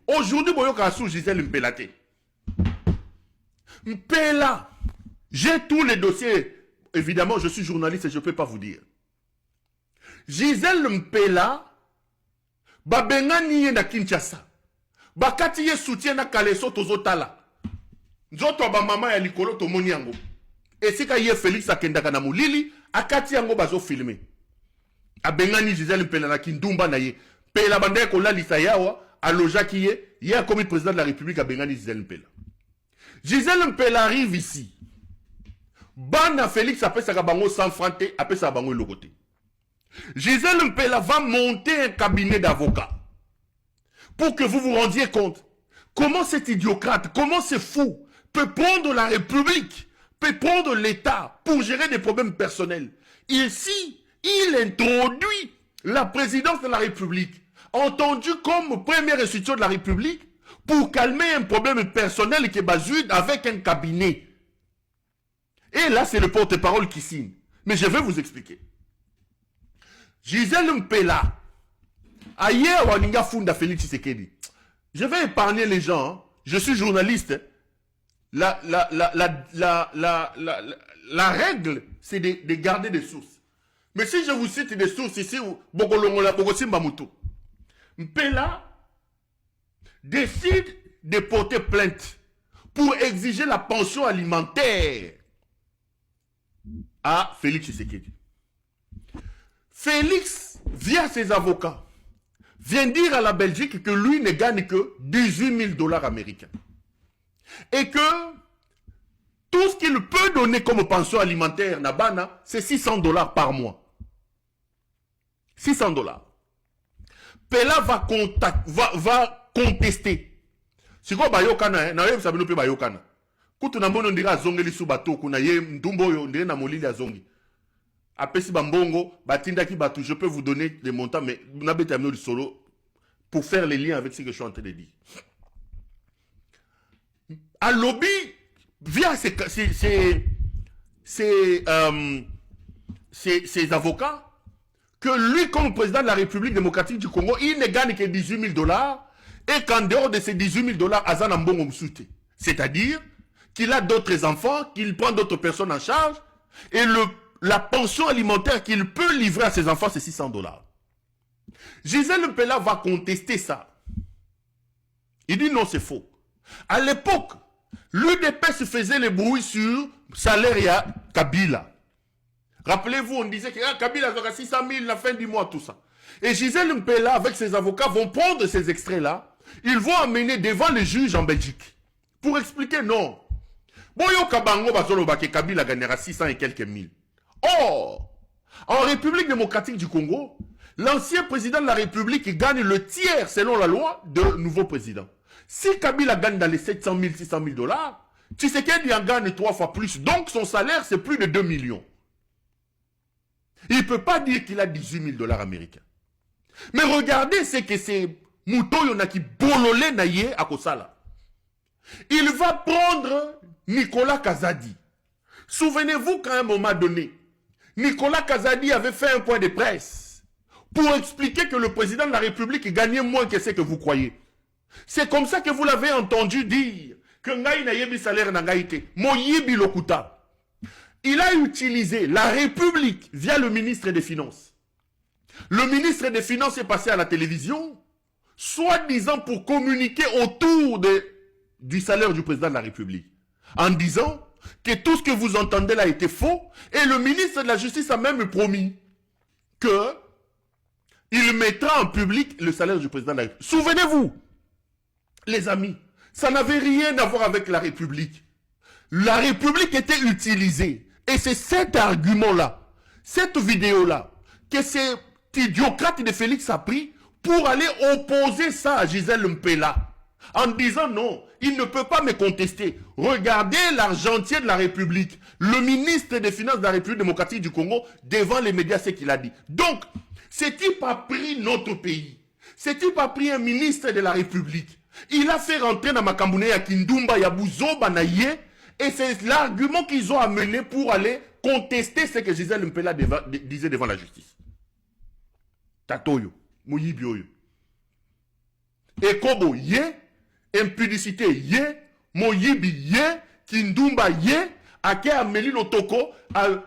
Aujourd'hui, boyoka sous Gisèle Mpela te. Mpela, j'ai tous les dossiers. Évidemment, je suis journaliste et je ne peux pas vous dire. Gisèle Mpela, babengani na Kinshasa. Bakati ye soutien na Kaleso tozotala. Nzoto ba mama ya likolo to moni yango. Esika ye Félix akendaka na mulili, akati yango bazo filmer. Abengani Gisèle Mpela na kindumba na ye. Pela bande ko la lisa yawa, aloja ki ye a commis président de la République abengani Gisèle Mpela. Gisèle Mpela arrive ici. Bana Félix apesa bango sans francs apesa bango logoté. Gisèle Mpela va monter un cabinet d'avocats pour que vous vous rendiez compte comment cet idiocrate, comment ce fou peut prendre la République, peut prendre l'État pour gérer des problèmes personnels. Ici, il introduit la présidence de la République, entendu comme première institution de la République, pour calmer un problème personnel qui est basé avec un cabinet. Et là, c'est le porte-parole qui signe. Mais je vais vous expliquer. Gisèle Mpela, ailleurs, Waninga Funda Félix Tshisekedi. Je vais épargner les gens. Hein. Je suis journaliste. La règle, c'est de garder des sources. Mais si je vous cite des sources ici, Mpela décide de porter plainte pour exiger la pension alimentaire à Félix Tshisekedi. Félix, via ses avocats, vient dire à la Belgique que lui ne gagne que 18 000 $ américains. Et que tout ce qu'il peut donner comme pension alimentaire, Nabana, c'est 600 $ par mois. 600 $. Pela va contester. Si vous avez bayokana, na yem sabino pe bayokana. Kutu na mbono ndira zongeli su bato kuna ye ndumbo yo ndire na molili azongi. Apesi bambongo, batindaki batu, je peux vous donner des montants, mais n'abete amino du solo pour faire les liens avec ce que je suis en train de dire. À lobby, via ces avocats, que lui, comme président de la République démocratique du Congo, il ne gagne que 18 000 $ et qu'en dehors de ces 18 000 $, Azan Ambongo Msoute. C'est-à-dire qu'il a d'autres enfants, qu'il prend d'autres personnes en charge et la pension alimentaire qu'il peut livrer à ses enfants, c'est 600 $. Gisèle Mpela va contester ça. Il dit non, c'est faux. À l'époque, l'UDPS faisait le bruit sur salaire à Kabila. Rappelez-vous, on disait que Kabila aura 600 000 la fin du mois, tout ça. Et Gisèle Mpela, avec ses avocats, vont prendre ces extraits-là. Ils vont amener devant les juges en Belgique. Pour expliquer non. Boyo Kabango Bazoloba que Kabila gagnera 600 et quelques mille. Or, en République démocratique du Congo, l'ancien président de la République gagne le tiers, selon la loi, de nouveau président. Si Kabila gagne dans les 700 000, 600 000 $, Tshisekedi en gagne 3 fois plus. Donc son salaire, c'est plus de 2 millions. Il ne peut pas dire qu'il a 18 000 $ américains. Mais regardez ce que c'est Mouto Yonaki Bololé Naye à Kosala. Il va prendre Nicolas Kazadi. Souvenez-vous qu'à un moment donné, Nicolas Kazadi avait fait un point de presse pour expliquer que le président de la République gagnait moins que ce que vous croyez. C'est comme ça que vous l'avez entendu dire que Ngaï Nayebi salaire Nangaïté, Moyibi Lokuta. Il a utilisé la République via le ministre des Finances. Le ministre des Finances est passé à la télévision, soi-disant pour communiquer autour du salaire du président de la République, en disant que tout ce que vous entendez là était faux, et le ministre de la Justice a même promis que il mettra en public le salaire du président de la République. Souvenez-vous, les amis, ça n'avait rien à voir avec la République. La République était utilisée. Et c'est cet argument-là, cette vidéo-là, que cet idiocrate de Félix a pris pour aller opposer ça à Gisèle Mpela. En disant non, il ne peut pas me contester. Regardez l'argentier de la République, le ministre des Finances de la République démocratique du Congo, devant les médias, ce qu'il a dit. Donc, ce type a pris notre pays. Ce type a pris un ministre de la République. Il a fait rentrer dans Makambune ya Kindumba, ya Bouzoba, Naye. Et c'est l'argument qu'ils ont amené pour aller contester ce que Gisèle Mpela disait devant la justice. Tatoyo, Mouyibioyo. Ekobo ye, impudicité ye, moyibi ye, kindumba ye, ake ameli lotoko,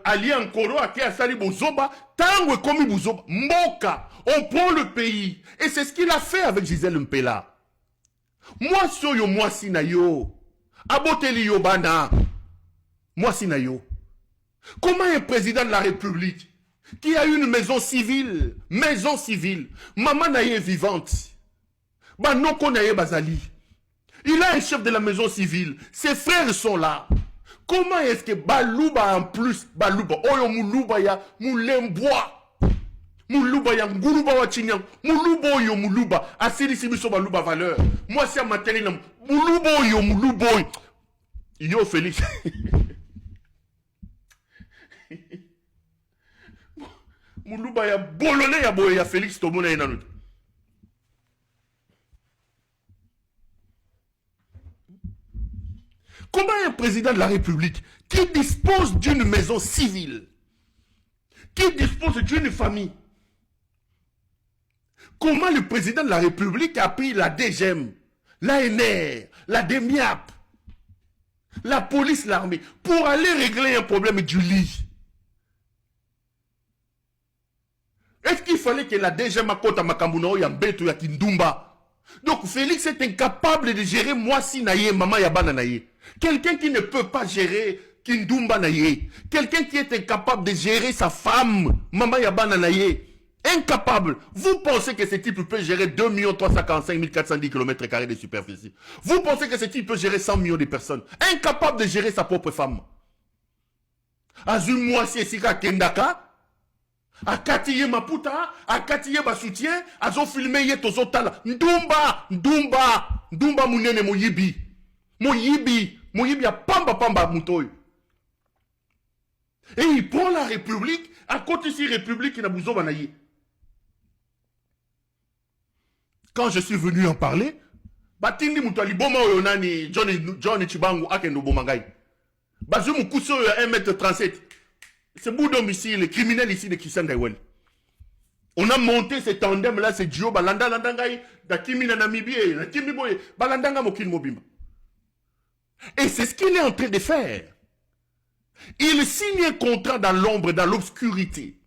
ali ankoro, ake asali bozoba, tango komi bozoba, mboka, on prend le pays. Et c'est ce qu'il a fait avec Gisèle Mpela. Moi soyo, moi sinayo, aboteli yobana, moi sinayo. Comment un président de la République qui a une maison civile, maman naye est vivante, banoko naye bazali, il a un chef de la maison civile, ses frères sont là. Comment est-ce que baluba en plus, baluba, oyo muluba ya mulemboa, muluba ya nguruba wa chinyang, muluba oyo muluba, asili sibiso baluba valeur. Moi c'est à mateli na muluba oyo muluba oyo. Yo Félix. Muluba ya bolone ya boye ya Félix Tomona enanut. Comment un président de la République qui dispose d'une maison civile, qui dispose d'une famille, comment le président de la République a pris la DGM, l'ANR, la DEMIAP, la police, l'armée, pour aller régler un problème du lit? Est-ce qu'il fallait que la DGM Makota Makambuno Yambeto Yakindumba? Donc Félix est incapable de gérer Moisi Naye, Mama Yabana Naye. Quelqu'un qui ne peut pas gérer Kindumba Naye. Quelqu'un qui est incapable de gérer sa femme, Mama Yabana Naye. Incapable. Vous pensez que ce type peut gérer 2 345 410 km² de superficie? Vous pensez que ce type peut gérer 100 millions de personnes? Incapable de gérer sa propre femme. Azum Moisi Sika Kendaka. Akatiye Maputa, akatiye Basoutien, azo filmé ye tozotala. Ndumba munene moyibi. Moyibi a pamba mutoy. Et il prend la République, à côté de la République, il a besoin banaye. Quand je suis venu en parler, batindi mutali boma oyonani John Chibangu akendo bomangai. Bazu mukuso 1m37. C'est bout domicile, les criminels ici de Kisangaiwel. On a monté ce tandem-là, c'est Dio, Balanda, Landangai, Dakimi, Namibie, Nakimi Boye, Balandanga, Mokin Mobimba. Et c'est ce qu'il est en train de faire. Il signe un contrat dans l'ombre, dans l'obscurité.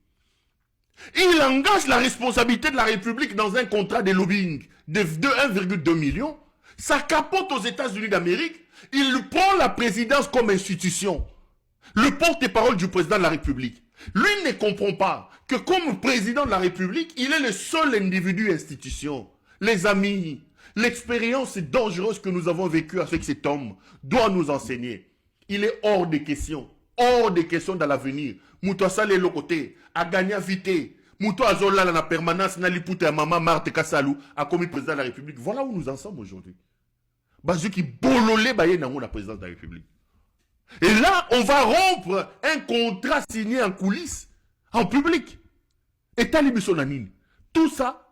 Il engage la responsabilité de la République dans un contrat de lobbying de 1,2 million. Ça capote aux États-Unis d'Amérique. Il prend la présidence comme institution. Le porte-parole du président de la République. Lui ne comprend pas que comme président de la République, il est le seul individu institution. Les amis, l'expérience dangereuse que nous avons vécue avec cet homme doit nous enseigner. Il est hors de question dans l'avenir. Mouto Salé le côté, a gagné vite. Mouto Azola la permanence, n'a l'ipute à maman Marthe Kassalou, a commis président de la République. Voilà où nous en sommes aujourd'hui. Bazu qui bololé baye dans la présidence de la République. Et là, on va rompre un contrat signé en coulisses, en public. Et Talibusonanine. Tout ça,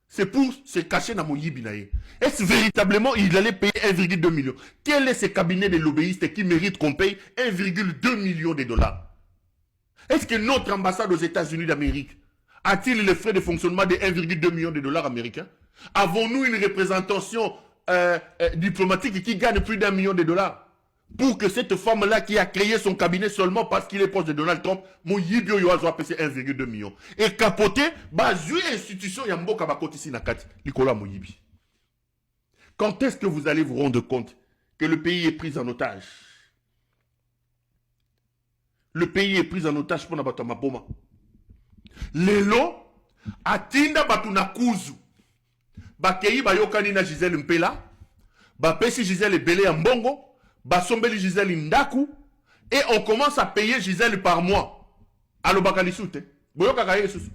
c'est pour se cacher dans mon yibinaye. Est-ce véritablement il allait payer 1,2 million? Quel est ce cabinet de lobbyistes qui mérite qu'on paye 1,2 million de dollars? Est-ce que notre ambassade aux États-Unis d'Amérique a-t-il les frais de fonctionnement de 1,2 million de dollars américains? Avons-nous une représentation diplomatique qui gagne plus d'1 million de dollars? Pour que cette femme-là qui a créé son cabinet seulement parce qu'il est proche de Donald Trump, mon yibio yoazo a payé 1,2 million. Et capoté, bazu institution yamboka bakoti si nakati, likola mon yibi. Quand est-ce que vous allez vous rendre compte que le pays est pris en otage? Le pays est pris en otage pour n'abattre ma boma. Lelo, atinda batuna kuzu. Bakei bayokani na Gisèle Mpela, bapesi Gisèle Belé en bongo, basombeli Gisèle Ndaku, et on commence à payer Gisèle par mois. Allo bakalisute. Boyoka kaye susu.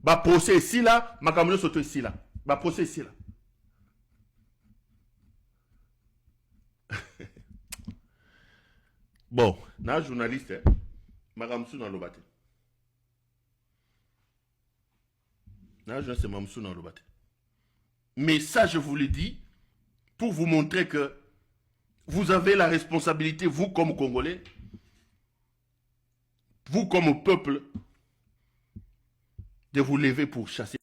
Ba procès ici là, makamyo soto ici là. Ba procès ici là. Bon, na journaliste, makamsu na lobate. Na journaliste makamsu na lobate. Mais ça, je vous le dis pour vous montrer que vous avez la responsabilité, vous comme Congolais, vous comme peuple, de vous lever pour chasser.